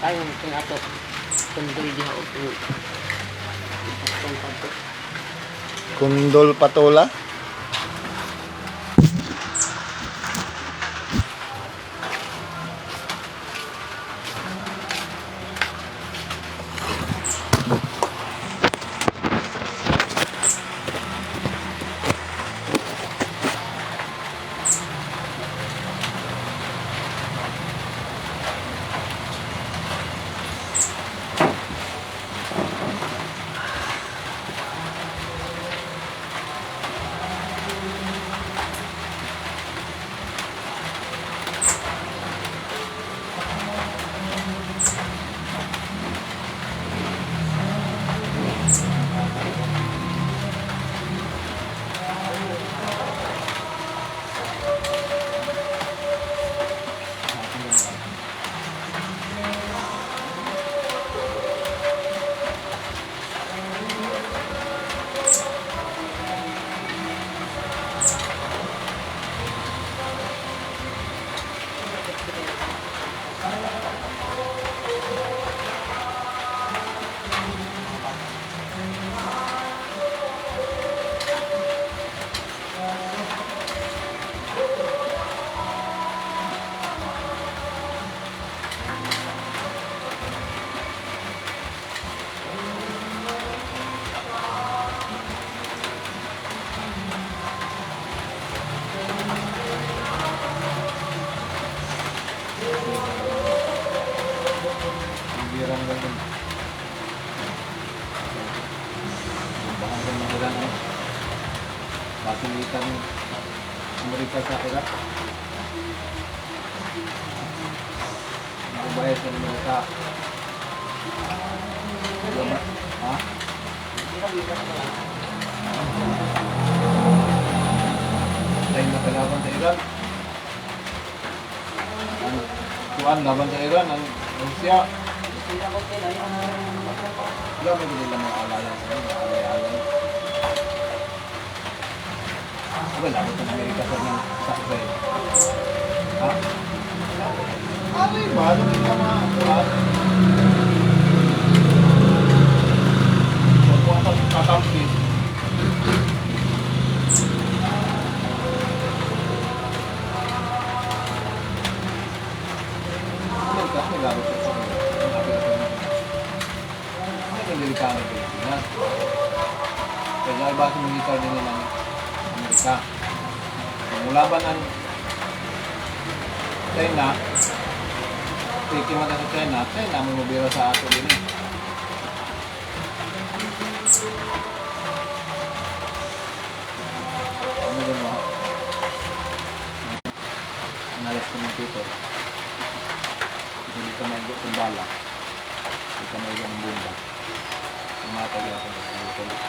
Kayo kung ato kundol diha o Kundol patola. Birang ganun. Bahasan ng ilan ay basilitan Amerika sa Iraq. Bayad sa Amerika. Ha? Tayo na kalaban sa Iran. Tuan laban sa Iran ang Russia. Wala mo nila mga alayan sa mga alay-alay. Wala mo sa Amerika sa mga sakbay. Ha? Alay ba? Ano nila mga kuhan? Huwag mo katampis. Kasi lalo sa delikado sa Pilipinas. Kaya ay base militar din ng Amerika. Kung mulaban ang China, tikimata sa China may mabira sa ato din eh. Ano din mo? Analis ko ng tito. Hindi ka maigot ng bala. Hindi ka maigot ng bomba. Matay ako sa tuloy.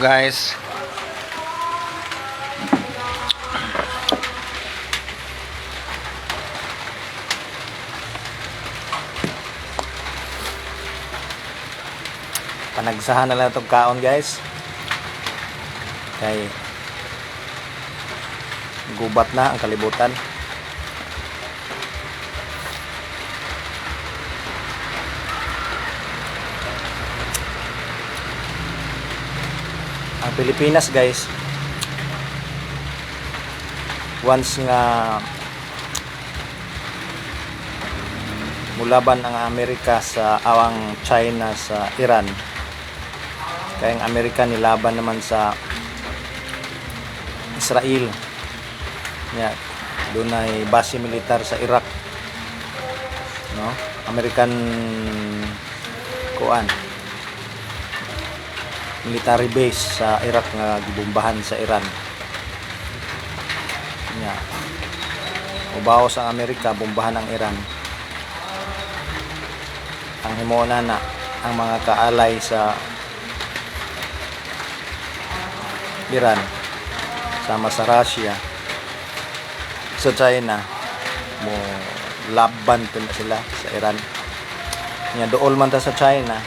guys. Panagsahan na lang itong kaon guys. Kay gubat na ang kalibutan. Ang Pilipinas guys, once nga mulaban ang Amerika sa awang China sa Iran, kaya ang Amerika nilaban naman sa Israel. Yeah, doon ay base militar sa Iraq, no? American kuan military base sa Iraq nga gibombahan sa Iran. Yeah. Ubaos ang Amerika, bombahan ang Iran. Ang himuna na ang mga kaalay sa Iran sama sa Russia, sa China, mo laban to na sila sa Iran. Nya dool man ta sa China,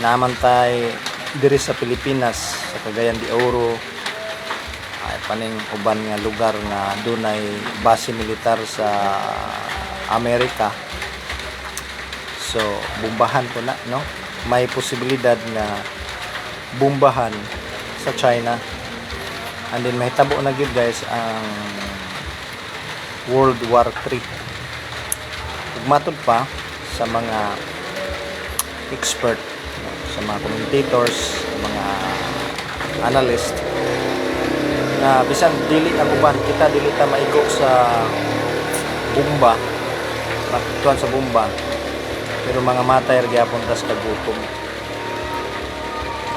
naman tay diri sa Pilipinas, sa Cagayan de Oro, ay paning uban nga lugar nga dunay base militar sa Amerika. So bombahan ko na, no? May posibilidad nga bombahan sa China. And then mahitabo na gid guys ang World War III. Ug matod pa sa mga expert, sa mga commentators, mga analyst, na bisan dili ang uban, kita dili ta maigo sa bomba, makituan sa bomba, pero mga matay gyapon tas kagutom.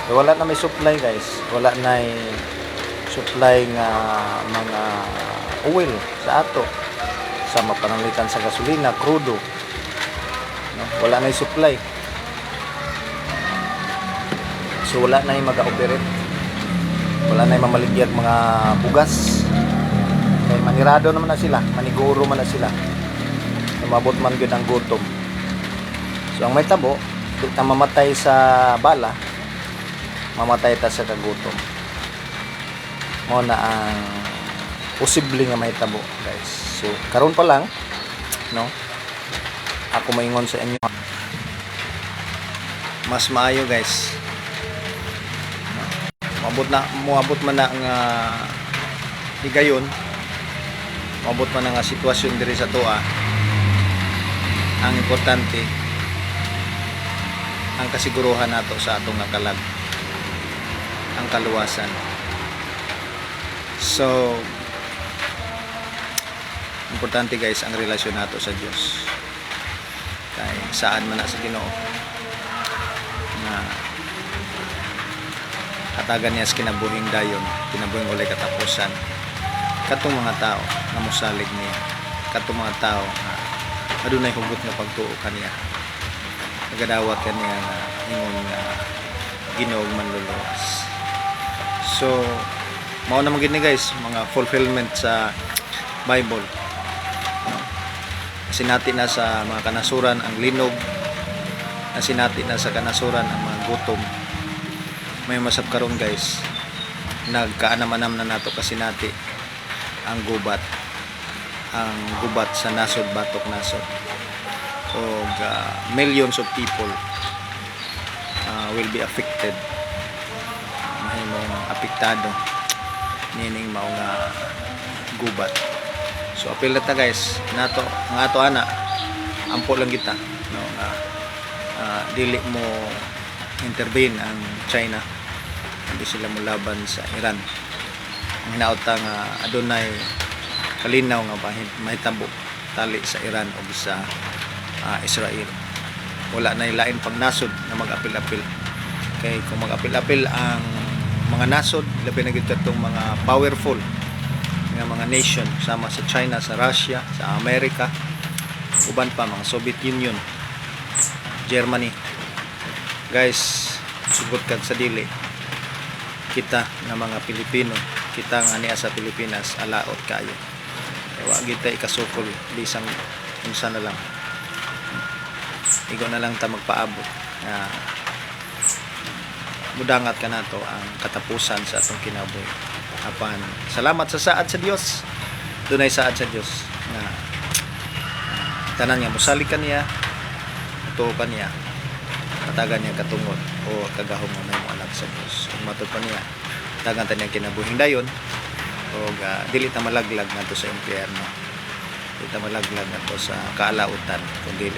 So, wala na may supply guys, wala na supply nga mga oil sa ato, sa mapananglitan sa gasolina, crudo, no? Wala na supply. So wala na yung mag-operate, wala na yung mamaligyag mga bugas, kaya manirado naman na sila, maniguro man na sila, umabot man yun ang gutom. So ang may tabo, di ta mamatay sa bala, mamatay ta sa kagutom. Mo na ang posible nga may tabo guys. So karon pa lang, no, ako maingon sa inyo, mas maayo guys, moabot man na nga higayon, moabot man na nga sitwasyon diri sa toa. Ang importante ang kasiguruhan nato sa atong nga kalag, ang kaluwasan. So importante guys ang relasyon nato sa Dios, kay saan man na sa Ginoo na hatagan niya sa kinabuhing dayon, kinabuhing walay katapusan, katong mga tao na mosalig niya, katong mga tao na adunay hugot nga pagtuo kaniya, nagadawat kaniya nga ingon nga Ginoo manluluwas. So mao na magid ni guys mga fulfillment sa Bible, no? Sinati na sa mga kanasuran ang linog, sinati na sa kanasuran ang mga gutom. May masab karon guys, nagkaanam-anam na nato kasi nati ang gubat sa nasod, batok nasod. So millions of people will be affected, mahimong apektado nining mao nga gubat. So apil na ta guys nato nga ato ana, ampo lang kita, no, dili mo intervene ang China, hindi sila mulaban sa Iran. Ang hinaota nga adunay kalinaw nga mahitabo tali sa Iran o sa Israel. Wala na lain pang nasod na mag-apil-apil. Kay kung mag-apil-apil ang mga nasod, labi na gito itong mga powerful nga mga nation, sama sa China, sa Russia, sa Amerika, uban pa mga Soviet Union, Germany. Guys, sugot kag sa dili, kita nga mga Pilipino, kita nga niya sa Pilipinas alaot kayo. Wa kita ikasukol bisang unsa na lang. Igo na lang ta magpaabot. Mudangat ka nato ang katapusan sa atong kinabuhi. Apan salamat sa saad sa Dios. Dunay saad sa Dios na tanan nga mosalig kaniya, tuo kaniya, matagan niya katungod o kagahom nga may anak sa Dios. Ug matud pa niya, tagan ta niya kinabuhing dayon o dili ta malaglag ngadto sa impyerno. Dili ta malaglag ngadto sa kaalautan kundi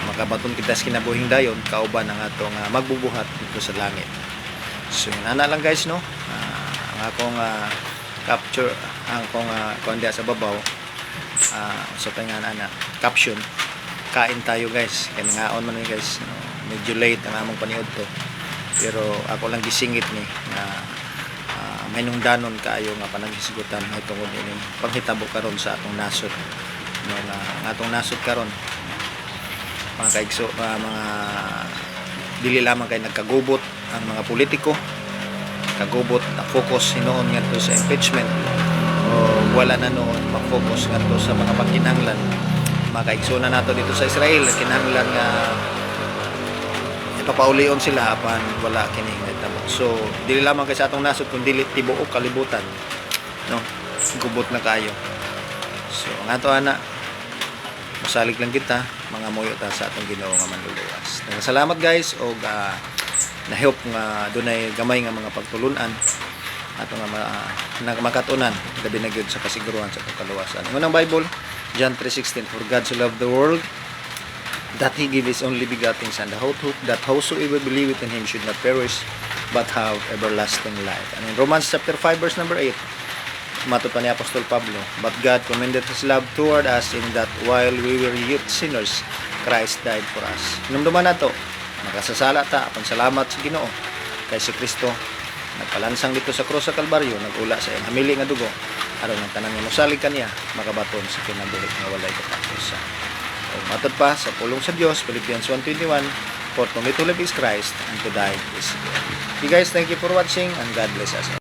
makabaton kita sa kinabuhing dayon kauban ang atong magbubuhat dito sa langit. So ana lang guys no. Ang akong capture ang akong kundi sa babaw sa pangan ana caption, kain tayo guys. Kaya nangaon man ni guys, no? Medyo late ang among paniud to. Pero ako lang gisingit ni na may nungdanon kaayo nga panaghisigutan may tungod ini panghitabo karon sa atong nasod. No, nga atong nasod karon mga kaigso, mga dili lamang kay nagkagubot ang mga politiko, kagubot na focus hinoon ngadto sa impeachment o wala na noon mag-focus ngadto sa mga pagkinahanglan. Mga kaigso na nato dito sa Israel kinahanglan nga ipapaulion sila apan wala kini nagtabo. So dili lamang kay sa atong nasod kundi dili tibuok kalibutan, no, gubot na kayo. So nga to ana, masalig lang kita mga moyo ta sa atong Ginoo nga manluluwas. Salamat guys og na-help nga dunay gamay nga mga pagtulunan ato nga makatunan gabi na gyud sa kasiguruhan sa atong kaluwasan. Unang Bible, John 3:16, for God so loved the world that he gave his only begotten son, the hope that whosoever believeth in him should not perish but have everlasting life. And in Romans chapter 5 verse number 8, matod pa ni Apostol Pablo, but God commended his love toward us in that while we were yet sinners, Christ died for us. Hinumduman nato, makasasala ta apan salamat sa Ginoo kay si Kristo nagpalansang dito sa krus sa Kalbaryo, nagula sa iyang hamili nga dugo aron ang tanan nga mosalig kaniya makabaton sa kinabuhi nga walay katapusan. O matod pa sa pulong sa Dios, Philippians 1:21, for to me to live is Christ and to die is gain. You guys, thank you for watching and God bless us.